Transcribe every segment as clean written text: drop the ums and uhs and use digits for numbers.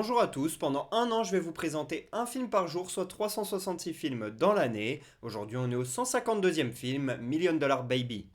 Bonjour à tous, pendant un an je vais vous présenter un film par jour, soit 366 films dans l'année. Aujourd'hui on est au 152e film, Million Dollar Baby.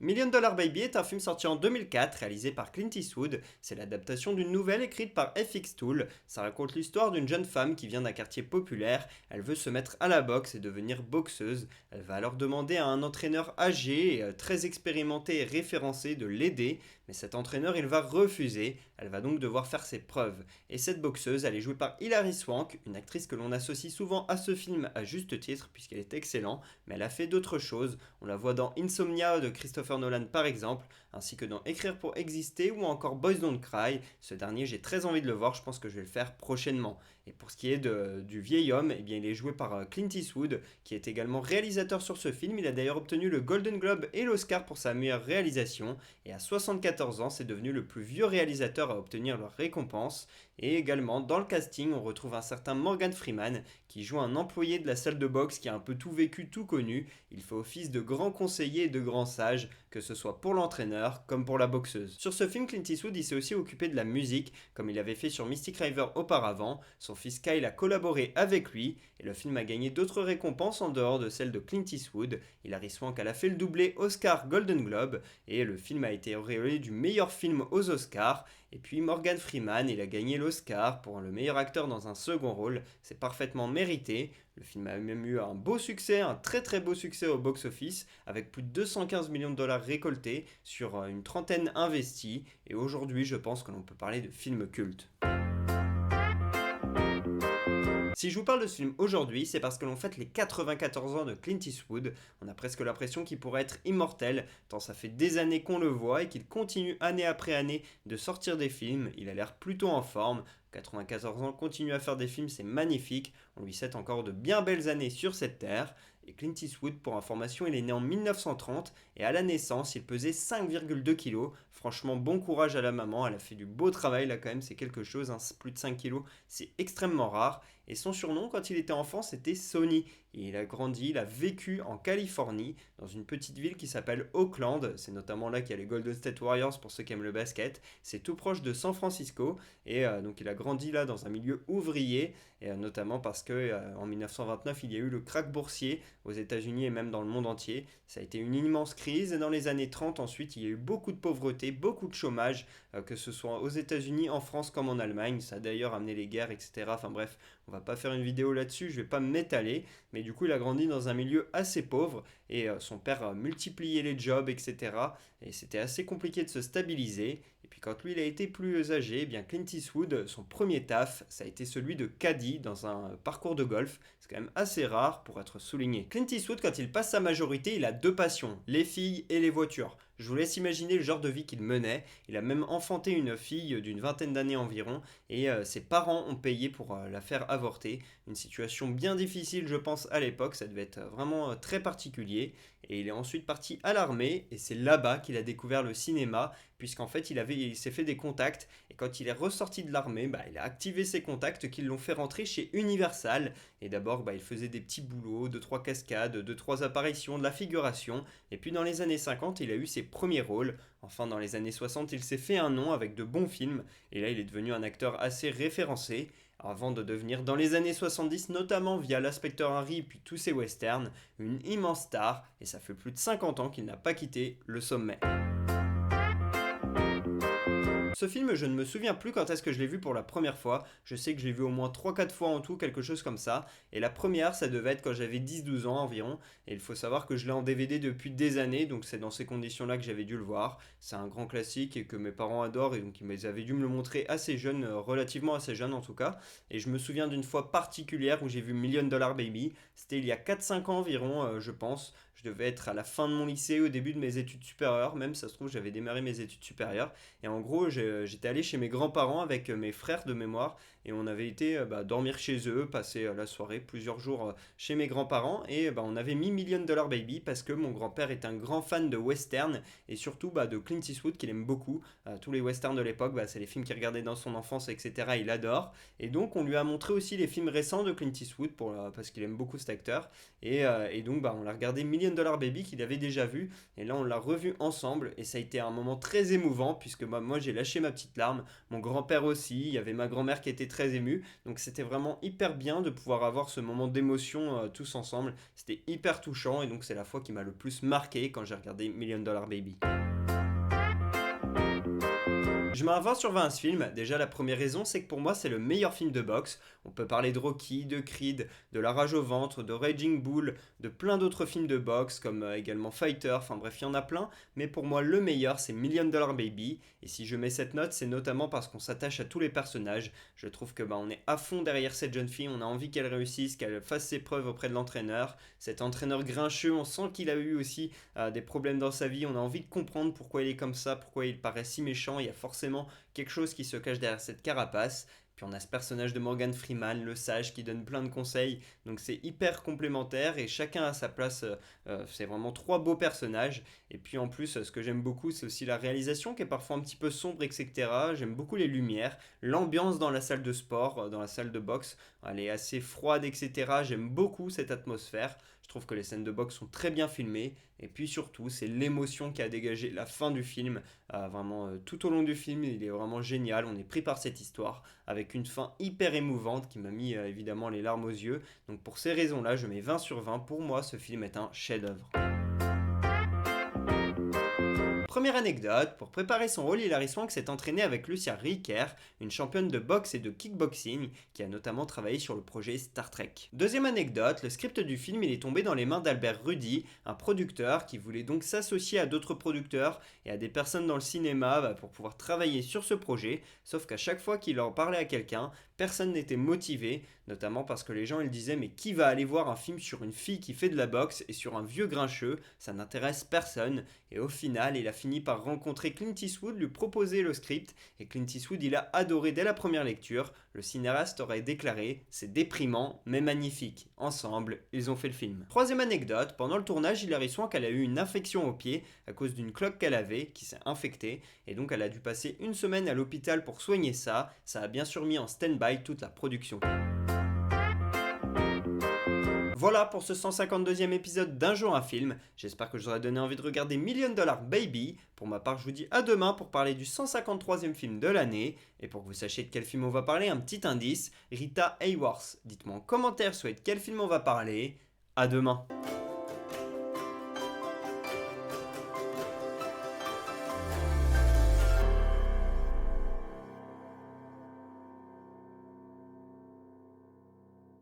Million Dollar Baby est un film sorti en 2004, réalisé par Clint Eastwood. C'est l'adaptation d'une nouvelle écrite par FX Tool. Ça raconte l'histoire d'une jeune femme qui vient d'un quartier populaire. Elle veut se mettre à la boxe et devenir boxeuse. Elle va alors demander à un entraîneur âgé, et très expérimenté et référencé de l'aider. Mais cet entraîneur, il va refuser. Elle va donc devoir faire ses preuves. Et cette boxeuse, elle est jouée par Hilary Swank, une actrice que l'on associe souvent à ce film à juste titre, puisqu'elle est excellente. Mais elle a fait d'autres choses. On la voit dans Insomnia de Christopher Nolan par exemple, ainsi que dans Écrire pour exister ou encore Boys Don't Cry. Ce dernier, j'ai très envie de le voir, je pense que je vais le faire prochainement. Et pour ce qui est du vieil homme, eh bien, il est joué par Clint Eastwood, qui est également réalisateur sur ce film. Il a d'ailleurs obtenu le Golden Globe et l'Oscar pour sa meilleure réalisation. Et à 74 ans, c'est devenu le plus vieux réalisateur à obtenir leur récompense. Et également, dans le casting, on retrouve un certain Morgan Freeman, qui joue un employé de la salle de boxe qui a un peu tout vécu, tout connu. Il fait office de grand conseiller et de grand sage, que ce soit pour l'entraîneur comme pour la boxeuse. Sur ce film, Clint Eastwood il s'est aussi occupé de la musique, comme il avait fait sur Mystic River auparavant. Son fils Kyle a collaboré avec lui, et le film a gagné d'autres récompenses en dehors de celles de Clint Eastwood. Hilary Swank elle a fait le doublé Oscar Golden Globe, et le film a été auréolé du meilleur film aux Oscars. Et puis Morgan Freeman, il a gagné l'Oscar pour le meilleur acteur dans un second rôle, c'est parfaitement mérité. Le film a même eu un beau succès, un très très beau succès au box-office, avec plus de 215 millions de dollars récoltés sur une trentaine investis, et aujourd'hui je pense que l'on peut parler de film culte. Si je vous parle de ce film aujourd'hui, c'est parce que l'on fête les 94 ans de Clint Eastwood. On a presque l'impression qu'il pourrait être immortel, tant ça fait des années qu'on le voit et qu'il continue année après année de sortir des films. Il a l'air plutôt en forme. 94 ans, continue à faire des films, c'est magnifique. On lui souhaite encore de bien belles années sur cette terre. Et Clint Eastwood, pour information, il est né en 1930 et à la naissance, il pesait 5,2 kg. Franchement, bon courage à la maman, elle a fait du beau travail là quand même, c'est quelque chose, hein. Plus de 5 kg, c'est extrêmement rare. Et son surnom, quand il était enfant, c'était Sonny. Et il a grandi, il a vécu en Californie, dans une petite ville qui s'appelle Oakland. C'est notamment là qu'il y a les Golden State Warriors pour ceux qui aiment le basket. C'est tout proche de San Francisco. Et donc il a grandi là dans un milieu ouvrier, et notamment parce que en 1929, il y a eu le krach boursier aux États-Unis et même dans le monde entier. Ça a été une immense crise. Et dans les années 30, ensuite, il y a eu beaucoup de pauvreté, beaucoup de chômage, que ce soit aux États-Unis, en France comme en Allemagne. Ça a d'ailleurs amené les guerres, etc. Enfin bref, on va pas faire une vidéo là-dessus, je vais pas m'étaler. Mais du coup, il a grandi dans un milieu assez pauvre et son père multipliait les jobs, etc. Et c'était assez compliqué de se stabiliser. Et puis quand lui, il a été plus âgé, eh bien Clint Eastwood, son premier taf, ça a été celui de caddie dans un parcours de golf. C'est quand même assez rare pour être souligné. Clint Eastwood, quand il passe sa majorité, il a deux passions, les filles et les voitures. Je vous laisse imaginer le genre de vie qu'il menait. Il a même enfanté une fille d'une vingtaine d'années environ et ses parents ont payé pour la faire avorter. Une situation bien difficile, je pense, à l'époque. Ça devait être vraiment très particulier. Et il est ensuite parti à l'armée et c'est là-bas qu'il a découvert le cinéma, puisqu'en fait il s'est fait des contacts et quand il est ressorti de l'armée, il a activé ses contacts qui l'ont fait rentrer chez Universal. Et d'abord il faisait des petits boulots, 2-3 cascades, 2-3 apparitions, de la figuration. Et puis dans les années 50, il a eu ses premiers rôles. Enfin, dans les années 60, il s'est fait un nom avec de bons films. Et là, il est devenu un acteur assez référencé, avant de devenir, dans les années 70, notamment via l'Inspecteur Harry et puis tous ses westerns, une immense star. Et ça fait plus de 50 ans qu'il n'a pas quitté le sommet. Ce film, je ne me souviens plus quand est-ce que je l'ai vu pour la première fois. Je sais que je l'ai vu au moins 3-4 fois en tout, quelque chose comme ça. Et la première, ça devait être quand j'avais 10-12 ans environ. Et il faut savoir que je l'ai en DVD depuis des années, donc c'est dans ces conditions-là que j'avais dû le voir. C'est un grand classique et que mes parents adorent, et donc ils avaient dû me le montrer assez jeune, relativement assez jeune en tout cas. Et je me souviens d'une fois particulière où j'ai vu Million Dollar Baby. C'était il y a 4-5 ans environ, je pense. Je devais être à la fin de mon lycée, au début de mes études supérieures, même ça se trouve j'avais démarré mes études supérieures. Et en gros, j'étais allé chez mes grands-parents avec mes frères de mémoire et on avait été dormir chez eux, passer la soirée, plusieurs jours chez mes grands-parents et on avait mis Million Dollar Baby parce que mon grand-père est un grand fan de western et surtout de Clint Eastwood qu'il aime beaucoup. Tous les westerns de l'époque, c'est les films qu'il regardait dans son enfance, etc. Il adore. Et donc on lui a montré aussi les films récents de Clint Eastwood parce qu'il aime beaucoup cet acteur. Et donc on l'a regardé Million Million Dollar Baby qu'il avait déjà vu. Et là, on l'a revu ensemble et ça a été un moment très émouvant puisque moi j'ai lâché ma petite larme, mon grand-père aussi, il y avait ma grand-mère qui était très émue. Donc c'était vraiment hyper bien de pouvoir avoir ce moment d'émotion tous ensemble. C'était hyper touchant et donc c'est la fois qui m'a le plus marqué quand j'ai regardé Million Dollar Baby. Je mets un 20 sur 20 à ce film. Déjà, la première raison, c'est que pour moi, c'est le meilleur film de boxe. On peut parler de Rocky, de Creed, de La Rage au ventre, de Raging Bull, de plein d'autres films de boxe, comme également Fighter, enfin bref, il y en a plein. Mais pour moi, le meilleur, c'est Million Dollar Baby. Et si je mets cette note, c'est notamment parce qu'on s'attache à tous les personnages. Je trouve que on est à fond derrière cette jeune fille, on a envie qu'elle réussisse, qu'elle fasse ses preuves auprès de l'entraîneur. Cet entraîneur grincheux, on sent qu'il a eu aussi des problèmes dans sa vie, on a envie de comprendre pourquoi il est comme ça, pourquoi il paraît si méchant, il y a forcément quelque chose qui se cache derrière cette carapace. Puis on a ce personnage de Morgan Freeman, le sage, qui donne plein de conseils. Donc c'est hyper complémentaire et chacun a sa place. C'est vraiment trois beaux personnages. Et puis en plus, ce que j'aime beaucoup, c'est aussi la réalisation qui est parfois un petit peu sombre, etc. J'aime beaucoup les lumières, l'ambiance dans la salle de sport, dans la salle de boxe. Elle est assez froide, etc. J'aime beaucoup cette atmosphère. Je trouve que les scènes de boxe sont très bien filmées. Et puis surtout, c'est l'émotion qui a dégagé la fin du film. Vraiment, tout au long du film, il est vraiment génial. On est pris par cette histoire avec une fin hyper émouvante qui m'a mis évidemment les larmes aux yeux. Donc pour ces raisons-là, je mets 20 sur 20. Pour moi, ce film est un chef-d'œuvre. Première anecdote, pour préparer son rôle, Hilary Swank s'est entraînée avec Lucia Riker, une championne de boxe et de kickboxing, qui a notamment travaillé sur le projet Star Trek. Deuxième anecdote, le script du film il est tombé dans les mains d'Albert Rudy, un producteur qui voulait donc s'associer à d'autres producteurs et à des personnes dans le cinéma pour pouvoir travailler sur ce projet, sauf qu'à chaque fois qu'il en parlait à quelqu'un, personne n'était motivé, notamment parce que les gens ils disaient mais qui va aller voir un film sur une fille qui fait de la boxe et sur un vieux grincheux, ça n'intéresse personne, et au final il a fini par rencontrer Clint Eastwood, lui proposer le script, et Clint Eastwood il a adoré dès la première lecture. Le cinéaste aurait déclaré c'est déprimant mais magnifique. Ensemble, ils ont fait le film. Troisième anecdote, pendant le tournage, Hilary Swank elle a eu une infection au pied à cause d'une cloque qu'elle avait qui s'est infectée et donc elle a dû passer une semaine à l'hôpital pour soigner ça. Ça a bien sûr mis en stand-by toute la production. Voilà pour ce 152e épisode d'Un jour un film. J'espère que je vous aurai donné envie de regarder Million Dollar Baby. Pour ma part, je vous dis à demain pour parler du 153e film de l'année. Et pour que vous sachiez de quel film on va parler, un petit indice, Rita Hayworth. Dites-moi en commentaire soit de quel film on va parler. À demain.